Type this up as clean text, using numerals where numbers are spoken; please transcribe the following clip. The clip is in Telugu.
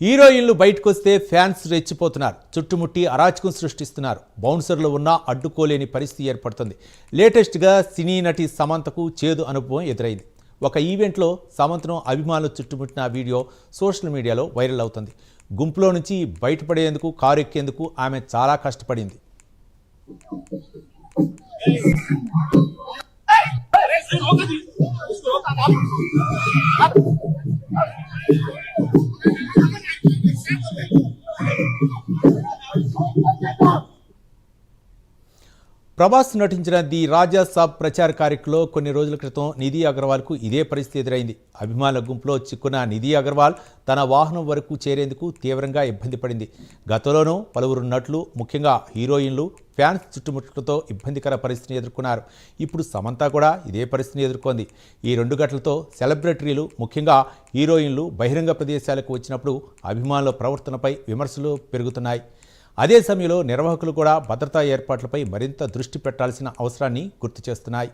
హీరోయిన్లు బయటకొస్తే ఫ్యాన్స్ రెచ్చిపోతున్నారు. చుట్టుముట్టి అరాచకం సృష్టిస్తున్నారు. బౌన్సర్లు ఉన్నా అడ్డుకోలేని పరిస్థితి ఏర్పడుతుంది. లేటెస్ట్గా సినీ నటి సమంతకు చేదు అనుభవం ఎదురైంది. ఒక ఈవెంట్లో సమంతను అభిమానులు చుట్టుముట్టిన వీడియో సోషల్ మీడియాలో వైరల్ అవుతుంది. గుంపులో నుంచి బయటపడేందుకు కారు ఎక్కేందుకు ఆమె చాలా కష్టపడింది. ప్రభాస్ నటించిన ది రాజా సాబ్ ప్రచార కార్యక్రమంలో కొన్ని రోజుల క్రితం నిధి అగర్వాల్కు ఇదే పరిస్థితి ఎదురైంది. అభిమానుల గుంపులో చిక్కున్న నిధి అగర్వాల్ తన వాహనం వరకు చేరేందుకు తీవ్రంగా ఇబ్బంది పడింది. గతంలోనూ పలువురు నటులు, ముఖ్యంగా హీరోయిన్లు ఫ్యాన్స్ చుట్టుముట్టడంతో ఇబ్బందికర పరిస్థితిని ఎదుర్కొన్నారు. ఇప్పుడు సమంత కూడా ఇదే పరిస్థితిని ఎదుర్కొంది. ఈ రెండు ఘటనలతో సెలబ్రిటీలు, ముఖ్యంగా హీరోయిన్లు బహిరంగ ప్రదేశాలకు వచ్చినప్పుడు అభిమానుల ప్రవర్తనపై విమర్శలు పెరుగుతున్నాయి. అదే సమయంలో నిర్వాహకులు కూడా భద్రతా ఏర్పాట్లపై మరింత దృష్టి పెట్టాల్సిన అవసరాన్ని గుర్తు చేస్తున్నాయి.